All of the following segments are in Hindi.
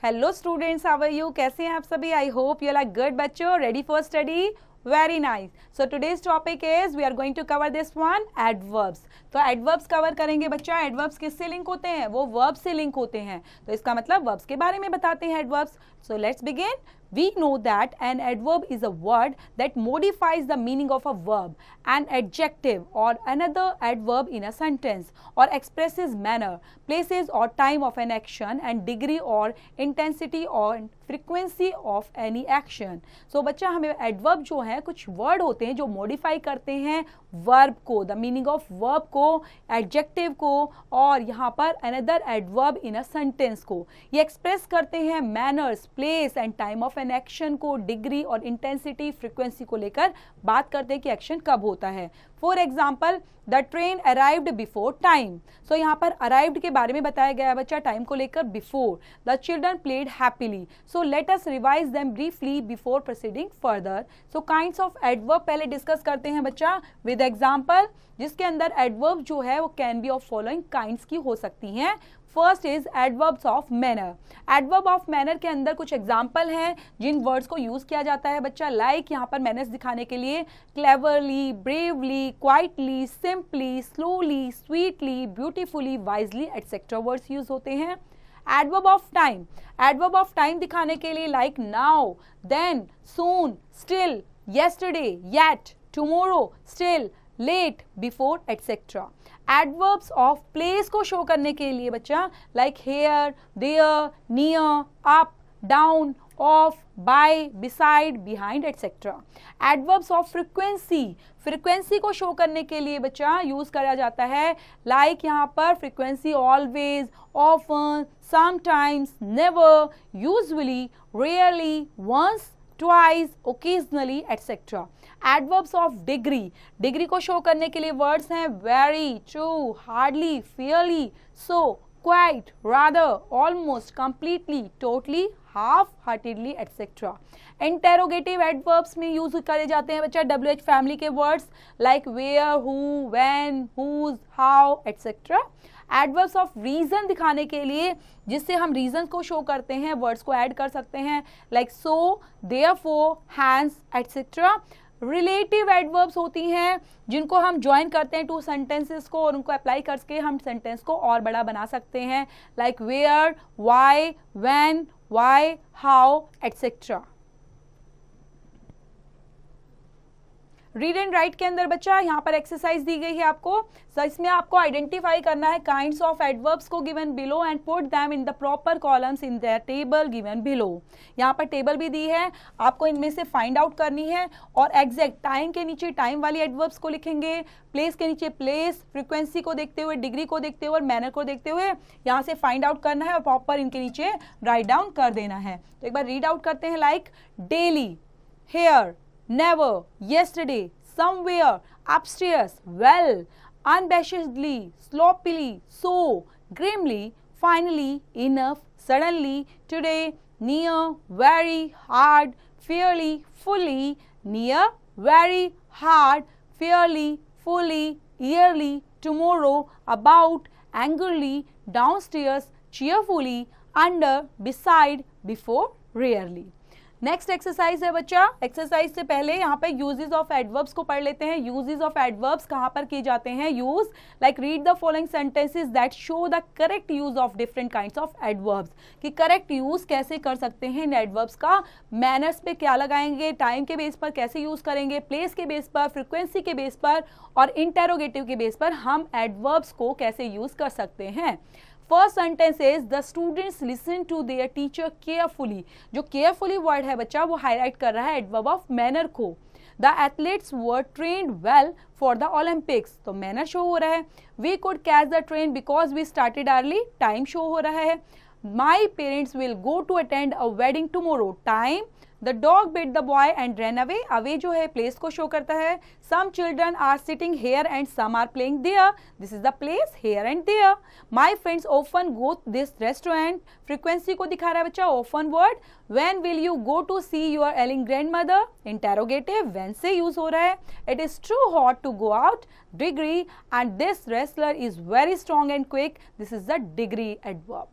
Hello students, how are you? कैसे हैं आप सभी? I hope you are good बच्चों, ready for study. Very nice. So today's topic is we are going to cover this one, adverbs. तो एडवर्ब्स कवर करेंगे बच्चा। एडवर्ब्स किससे लिंक होते हैं? वो वर्ब से लिंक होते हैं, तो इसका मतलब वर्ब्स के बारे में बताते हैं adverbs. So let's begin. We know that an adverb is a word that modifies the meaning of a verb, an adjective or another adverb in a sentence, or expresses manner, places or time of an action and degree or intensity or frequency of any action. So बच्चा, हमें adverb जो है कुछ word होते हैं जो modify करते हैं verb को, the meaning of verb को, adjective को, और यहाँ पर another adverb in a sentence को। ये express करते हैं manners, place and time of an action को, degree और intensity, frequency को लेकर बात करते हैं कि action कब होता है। For example, the train arrived before time. So यहाँ पर अराइव्ड के बारे में बताया गया है बच्चा, टाइम को लेकर before. The children played happily. So let us revise them briefly before proceeding further. So kinds of adverb पहले डिस्कस करते हैं बच्चा विद एग्जाम्पल, जिसके अंदर एडवर्ब जो है वो can be of following kinds की हो सकती हैं। First is adverbs of manner. Adverb of manner के अंदर कुछ एग्जाम्पल हैं जिन वर्ड्स को यूज किया जाता है बच्चा, लाइक यहाँ पर मैनर्स दिखाने के लिए cleverly, bravely, quietly, simply, slowly, sweetly, beautifully, wisely etcetera words use होते हैं। Adverb of time. Adverb of time दिखाने के लिए like now, then, soon, still, yesterday, yet, tomorrow, still, late, before, etc. Adverbs of place को शो करने के लिए बच्चा like here, there, near, up, down, off, by, beside, behind etcetera. Adverbs of frequency. Frequency को शो करने के लिए बच्चा यूज करा जाता है लाइक यहाँ पर frequency always, often, sometimes, never, usually, rarely, once, twice, occasionally etcetera. Adverbs of degree. Degree को शो करने के लिए वर्ड्स हैं very, true, hardly, fairly, so, quite, rather, almost, completely, totally, half heartedly etcetera. Interrogative adverbs में यूज करे जाते हैं बच्चा WH फैमिली के words like where, who, when, whose, how etcetera. Adverbs of reason दिखाने के लिए, जिससे हम रीजन को शो करते हैं, वर्ड्स को ऐड कर सकते हैं like so, therefore, hence etcetera. Relative adverbs होती हैं जिनको हम ज्वाइन करते हैं टू सेंटेंसेस को और उनको अप्लाई करके हम सेंटेंस को और बड़ा बना सकते हैं like where, why, when, why, how etcetera. Read and write के अंदर बच्चा यहाँ पर एक्सरसाइज दी गई है आपको। सो इसमें आपको आइडेंटिफाई करना है काइंड्स ऑफ एडवर्ब्स को given below and put them in the proper columns in the table given below. यहाँ पर टेबल भी दी है, आपको इनमें से फाइंड आउट करनी है और एग्जैक्ट टाइम के नीचे टाइम वाली एडवर्ब्स को लिखेंगे, प्लेस के नीचे प्लेस, फ्रीक्वेंसी को देखते हुए, डिग्री को देखते हुए और मैनर को देखते हुए यहाँ से फाइंड आउट करना है और प्रॉपर इनके नीचे राइट डाउन कर देना है। तो एक बार रीड आउट करते हैं like daily, here, never, yesterday, somewhere, upstairs, well, unabashedly, sloppily, so, grimly, finally, enough, suddenly, today, near, very, hard, fairly, fully, near, very, hard, fairly, fully, yearly, tomorrow, about, angrily, downstairs, cheerfully, under, beside, before, rarely। Next exercise है बच्चा। एक्सरसाइज से पहले यहाँ पे यूजेस ऑफ एडवर्ब्स को पढ़ लेते हैं। यूजेस ऑफ एडवर्ब्स कहाँ पर किए जाते हैं use, like read the following sentences that show the correct use of different kinds of adverbs, कि करेक्ट यूज कैसे कर सकते हैं इन एडवर्ब्स का, मैनर्स पे क्या लगाएंगे, टाइम के बेस पर कैसे यूज करेंगे, प्लेस के बेस पर, फ्रीक्वेंसी के बेस पर और इंटेरोगेटिव के बेस पर हम एडवर्ब्स को कैसे यूज कर सकते हैं। First sentence is the students listen to their teacher carefully. जो केयरफुली वर्ड है बच्चा वो हाईलाइट कर रहा है एडवर्ब ऑफ मैनर को। The athletes were trained well for the Olympics, तो मैनर शो हो रहा है। We could catch the train because we started early, time show हो रहा है। My parents will go to attend a wedding tomorrow, time. The dog bit the boy and run away, away जो है प्लेस को शो करता है। Some children are sitting here and some are playing there, this is the place here and there. My friends often go this restaurant, frequency को दिखा रहा है बच्चा often word. When will you go to see your ailing grand mother, interrogative, when से यूज हो रहा है। It is too hot to go out, degree, and this wrestler is very strong and quick, this is the degree adverb.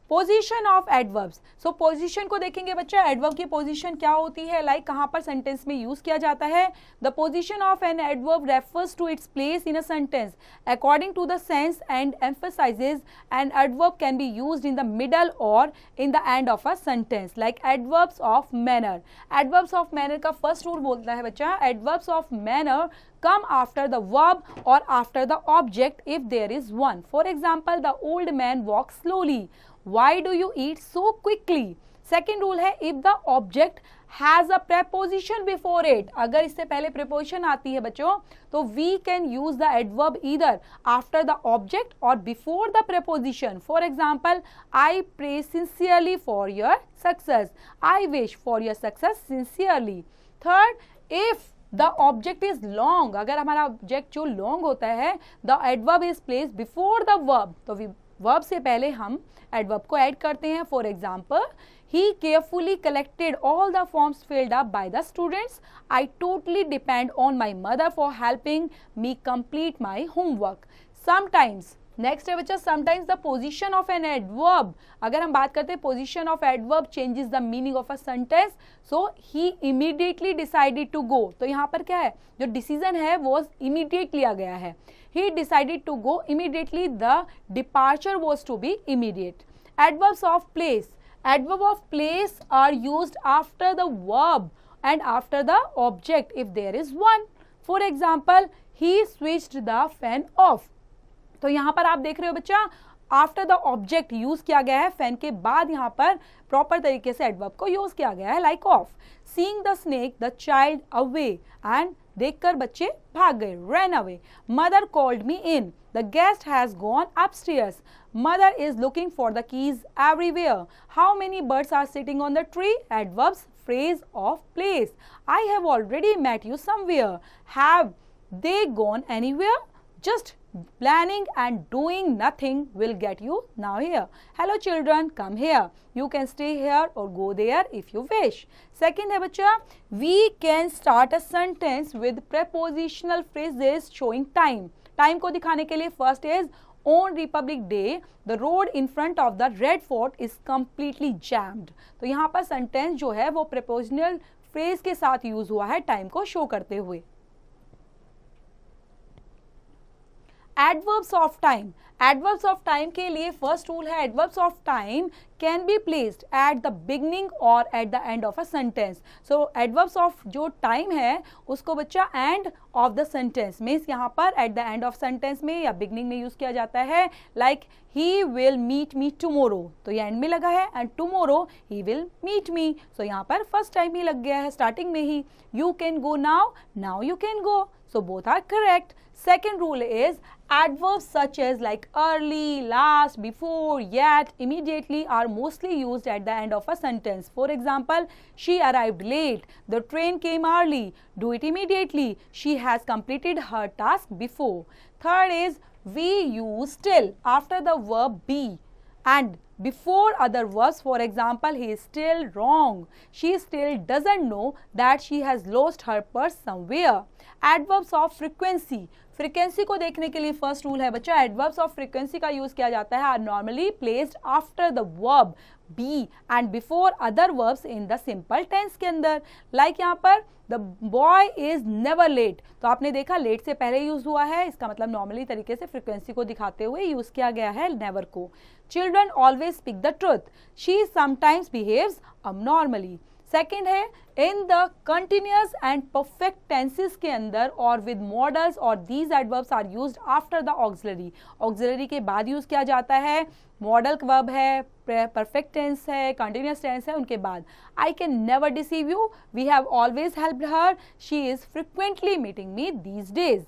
Position of adverbs, so position को देखेंगे बच्चा, एडवर्ब की पोजीशन क्या होती है, लाइक कहाँ पर सेंटेंस में यूज किया जाता है. The position of an adverb refers to its place in a sentence according to the sense and emphasises. An adverb can be used in the middle और in the end of a sentence, like adverbs of manner. Adverbs of manner का फर्स्ट रूल बोलता है बच्चा, adverbs of manner come after the verb or after the object if there is one. For example, the old man walks slowly. Why do you eat so quickly? Second rule है, if the object has a preposition before it, अगर इससे पहले preposition आती है बच्चों, तो we can use the adverb either after the object or before the preposition. For example, I pray sincerely for your success. I wish for your success sincerely. Third, if the object is long, अगर हमारा ऑब्जेक्ट जो लॉन्ग होता है, the adverb is place before the verb, तो वर्ब से पहले हम एडवर्ब को ऐड करते हैं. For example, he carefully collected all the forms filled up by the students. I totally depend on my mother for helping me complete my homework. Sometimes, next है बच्चा, sometimes the position of an adverb, अगर हम बात करते हैं position of adverb changes the meaning of a sentence. So he immediately decided to go, तो यहाँ पर क्या है, जो डिसीजन है वो इमीडिएट लिया गया है. He decided to go immediately, the departure was to be immediate. Adverbs of place, adverb of place are used after the verb and after the object if there is one. For example, he switched the fan off, तो यहां पर आप देख रहे हो बच्चा, आफ्टर द ऑब्जेक्ट यूज किया गया है, फैन के बाद यहां पर प्रॉपर तरीके से एडवर्ब को यूज किया गया है, like of. Seeing the snake the child away, and देखकर बच्चे भाग गए, run away. Mother called me in, the guest has gone upstairs. Mother is looking for the keys everywhere. How many birds are sitting on the tree, adverbs phrase of place. I have already met you somewhere. Have they gone anywhere, just planning and doing nothing will get you now here. Hello children, come here. You can stay here or go there if you wish. Second है बच्चा, we can start a sentence with prepositional phrases showing time. Time को दिखाने के लिए first is, on Republic Day the road in front of the Red Fort is completely jammed. तो यहाँ पर sentence जो है वो prepositional phrase के साथ यूज हुआ है time को show करते हुए. Adverbs of time, adverbs of time के लिए फर्स्ट रूल है, adverbs of time can be placed at the beginning और at the end of a sentence. So adverbs of जो टाइम है उसको बच्चा एंड ऑफ द सेंटेंस में, यहाँ पर at the end of sentence में या बिगनिंग में यूज किया जाता है. Like he will meet me tomorrow, तो ये एंड में लगा है, and tomorrow he will meet me, so यहाँ पर फर्स्ट टाइम ही लग गया है स्टार्टिंग में ही. You can go now, now you can go, so both are correct. Second rule is, adverbs such as like early, last, before, yet, immediately are mostly used at the end of a sentence. For example, she arrived late, the train came early, do it immediately, she has completed her task before. Third is, we use still after the verb be and before other verbs. For example, he is still wrong, she still doesn't know that she has lost her purse somewhere. Adverbs of frequency, frequency को देखने के लिए फर्स्ट रूल है बच्चा, एडवर्ब्स ऑफ फ्रीक्वेंसी का यूज किया जाता है, are normally placed after the verb be and before other verbs in the simple tense के अंदर. लाइक यहाँ पर the boy is never late, तो आपने देखा लेट से पहले यूज हुआ है, इसका मतलब नॉर्मली तरीके से फ्रीक्वेंसी को दिखाते हुए यूज किया गया है नेवर को. Children always speak the truth, she sometimes behaves abnormally. Second है, in the continuous and perfect tenses के अंदर और विद मॉडल्स और these adverbs are used after the auxiliary, auxiliary के बाद यूज किया जाता है. मॉडल वर्ब है, परफेक्ट टेंस है, कंटिन्यूअस टेंस है, उनके बाद. I can never deceive you, we have always helped her, she is frequently meeting me these days.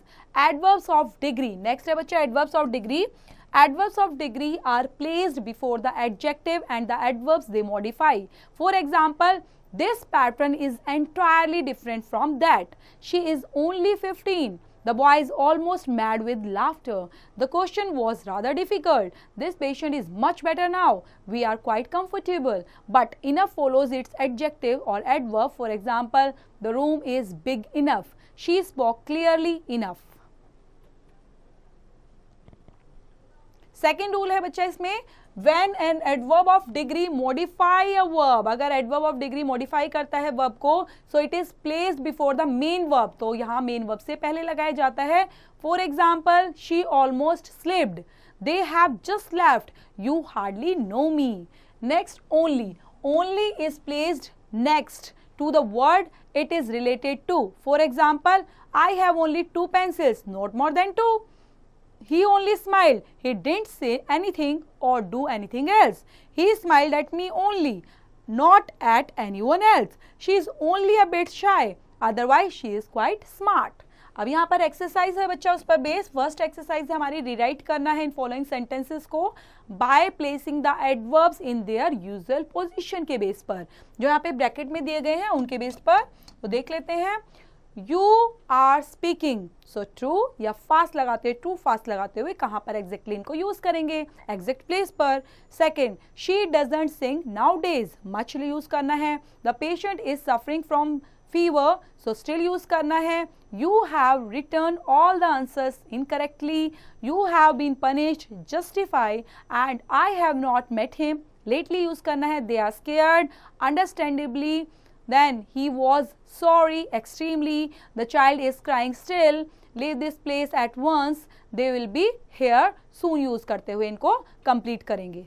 Adverbs of degree, next है बच्चा adverbs of degree. Adverbs of degree are placed before the adjective and the adverbs they modify. For example, this patron is entirely different from that. She is only 15. The boy is almost mad with laughter. The question was rather difficult. This patient is much better now. We are quite comfortable. But enough follows its adjective or adverb. For example, the room is big enough. She spoke clearly enough. Second rule है बच्चा इसमें, When an adverb of degree modify a verb, अगर adverb of degree modify करता है verb को, so it is placed before the main verb, तो यहाँ main verb से पहले लगाया जाता है. For example, she almost slept. They have just left. You hardly know me. Next, only. Only is placed next to the word it is related to. For example, I have only 2 pencils, not more than 2. He only smiled. He didn't say anything or do anything else. He smiled at me only, not at anyone else. She is only a bit shy. Otherwise, she is quite smart. अब यहाँ पर एक्सरसाइज है बच्चा, उस पर बेस. फर्स्ट एक्सरसाइज है हमारी, रिराइट करना है इन फॉलोइंग सेंटेंसेस को by placing the adverbs in their usual position के बेस पर. जो यहाँ पे ब्रैकेट में दिए गए हैं उनके बेस पर तो देख लेते हैं. You are speaking, so true या फास्ट लगाते हुए, ट्रू फास्ट लगाते हुए कहाँ पर एग्जैक्टली इनको यूज करेंगे, एग्जैक्ट प्लेस पर. Second, she doesn't sing nowadays, much use करना है. The patient is suffering from fever, so still use करना है. You have written all the answers incorrectly. You have been punished, justify, and I have not met him. Lately use करना है. They are scared, understandably. Then he was sorry, extremely. The child is crying still. Leave this place at once. They will be here soon use करते हुए इनको complete करेंगे.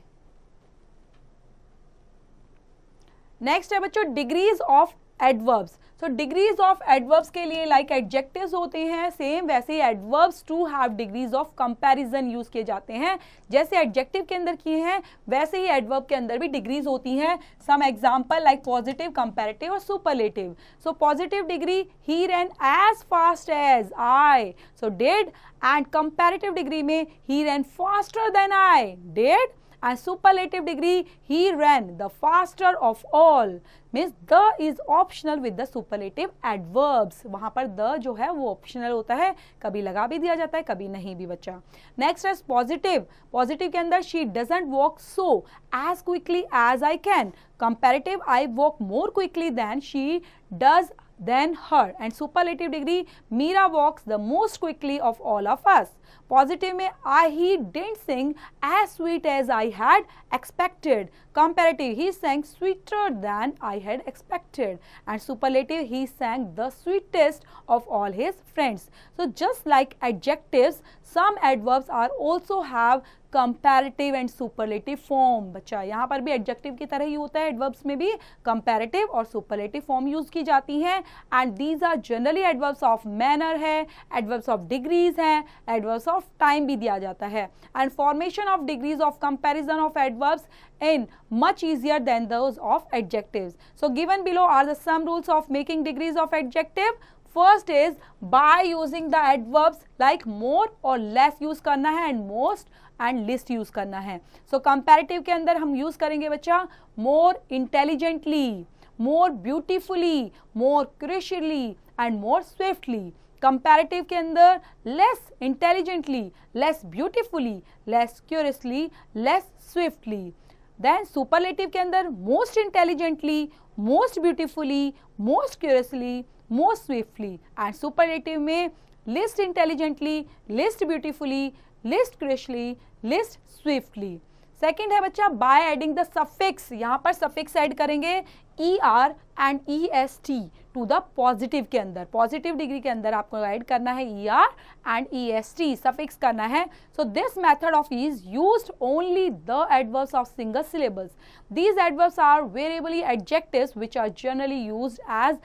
Next है बच्चों degrees of adverbs. So degrees of adverbs के लिए लाइक एडजेक्टिव्स होते हैं, सेम वैसे ही adverbs too have degrees of comparison use किए जाते हैं. जैसे एडजेक्टिव के अंदर किए हैं वैसे ही एडवर्ब के अंदर भी डिग्रीज होती हैं. Some example like positive, comparative और superlative. So positive degree, he ran as fast as I, so did. And comparative degree में he ran faster than I, did. And superlative degree, he ran the faster of all. Means the is optional with the superlative adverbs. वहाँ पर the जो है वो optional होता है, कभी लगा भी दिया जाता है कभी नहीं भी बच्चा. Next is positive. Positive के अंदर she doesn't walk so as quickly as I can. Comparative, I walk more quickly than she does than her. And superlative degree, Meera walks the most quickly of all of us. Positive में he didn't sing as sweet as I had expected. Comparative, he sang sweeter than I had expected. And superlative, he sang the sweetest of all his friends. So just like adjectives, some adverbs are also have comparative and superlative form. बच्चा यहाँ पर भी adjective की तरह ही होता है, adverbs में भी comparative और superlative form यूज की जाती हैं. And these are generally adverbs of manner है, adverbs of degrees हैं, adverbs of time भी दिया जाता है. And formation of degrees of comparison of adverbs in much easier than those of adjectives. So given below are the some rules of making degrees of adjective. First is by using the adverbs like more or less use करना है and most and least use करना है. So comparative के अंदर हम use करेंगे बच्चा more intelligently, more beautifully, more curiously and more swiftly. Comparative के अंदर less intelligently, less beautifully, less curiously, less swiftly. Then superlative के अंदर most intelligently, most beautifully, most curiously, most swiftly. And superlative में least intelligently, least beautifully, least curiously, least swiftly. Second है बच्चा बाय एडिंग द सफिक्स. यहाँ पर सफिक्स ऐड करेंगे ER and EST to the positive के अंदर. पॉजिटिव डिग्री के अंदर आपको ऐड करना है ER एंड EST सफिक्स करना है. So this method of is used only the adverbs of single syllables. These adverbs are variably adjectives which are generally used as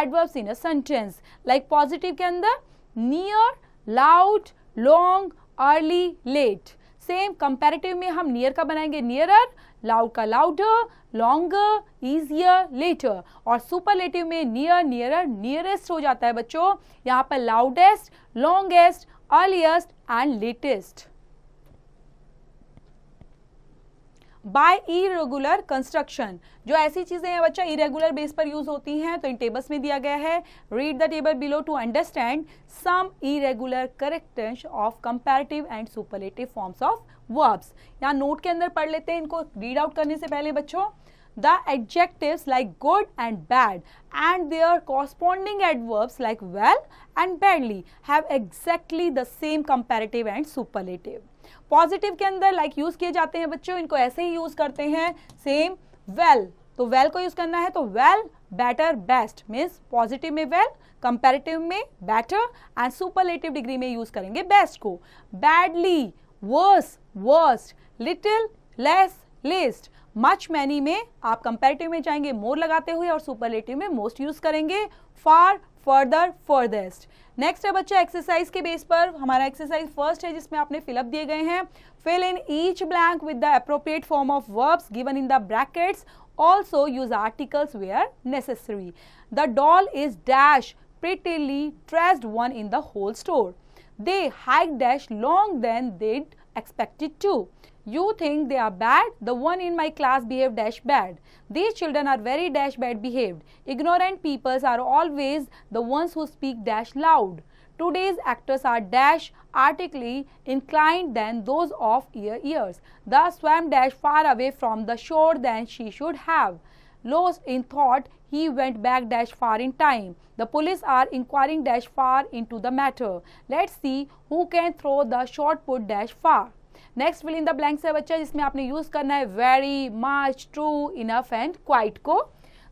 adverbs in a sentence. Like positive के अंदर near, loud, long, early, late. Same comparative में हम नियर का बनाएंगे नियरर, लाउड का लाउडर, लॉन्गर, ईजियर, लेटर. और सुपरलेटिव में नियर, नियरर, नियरेस्ट हो जाता है बच्चों. यहाँ पर loudest, longest, earliest and latest. Bye irregular construction, जो ऐसी चीजें हैं बच्चा इरेगुलर बेस पर यूज होती हैं तो इन टेबल्स में दिया गया है. Read the table below to understand some irregular characters of comparative and superlative forms of verbs. यहाँ नोट के अंदर पढ़ लेते हैं इनको रीड आउट करने से पहले बच्चों. the adjectives like good and bad and their corresponding adverbs like well and badly have exactly the same comparative and superlative. Positive के अंदर लाइक यूज किए जाते हैं बच्चों, इनको ऐसे ही यूज करते हैं सेम वेल, तो वेल को यूज करना है तो well, better, best means positive में वेल, कंपैरेटिव में बेटर एंड सुपरलेटिव डिग्री में यूज करेंगे बेस्ट को. Badly, worse, worst, little, less, least, much, many में आप कंपैरेटिव में जाएंगे मोर लगाते हुए और सुपरलेटिव में मोस्ट यूज करेंगे. फार, फर्दर, फर्देस्ट. नेक्स्ट है बच्चा एक्सरसाइज के बेस पर हमारा एक्सरसाइज फर्स्ट है जिसमें आपने फिलअप दिए गए हैं. Fill in each blank with the appropriate form of verbs given in the brackets. Also use articles where necessary. The doll is dash prettily dressed one in the whole store. They hiked dash long than they'd expected to. You think they are bad? The one in my class behaved dash bad. These children are very dash bad behaved. Ignorant peoples are always the ones who speak dash loud. Today's actors are dash artistically inclined than those of years. Thus swam dash far away from the shore than she should have. Lost in thought, he went back dash far in time. The police are inquiring dash far into the matter. Let's see who can throw the shot put dash far. Next fill in the blanks है बच्चा जिसमें आपने यूज करना है very, much, true, enough and quite को.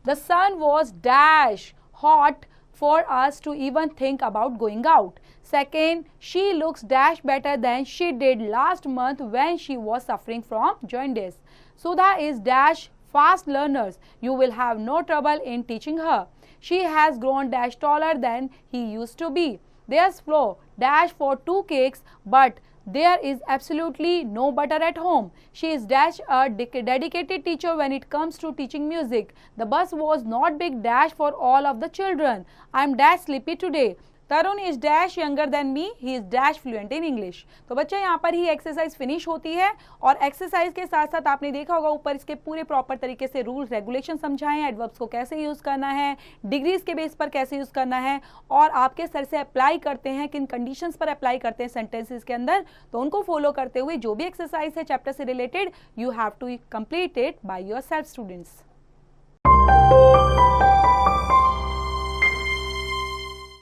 The sun was dash hot for us to even think about going out. Second, she looks dash better than she did last month when she was suffering from jaundice. Sudha is dash fast learners. You will have no trouble in teaching her. She has grown dash taller than he used to be. There's Flo dash for 2 cakes, but there is absolutely no butter at home. She is dash a dedicated teacher when it comes to teaching music. The bus was not big dash for all of the children. I am dash sleepy today. Tarun is dash younger than me. He is dash fluent in English. तो बच्चा यहाँ पर ही एक्सरसाइज फिनिश होती है और एक्सरसाइज के साथ साथ आपने देखा होगा ऊपर इसके पूरे प्रॉपर तरीके से रूल्स रेगुलेशन समझाए, एडवर्ब्स को कैसे यूज करना है, डिग्रीज के बेस पर कैसे यूज करना है और आपके सर से अप्लाई करते हैं किन कंडीशंस पर अप्लाई करते हैं सेंटेंसेस के अंदर, तो उनको फॉलो करते हुए जो भी एक्सरसाइज है चैप्टर से related you have to complete it by yourself students.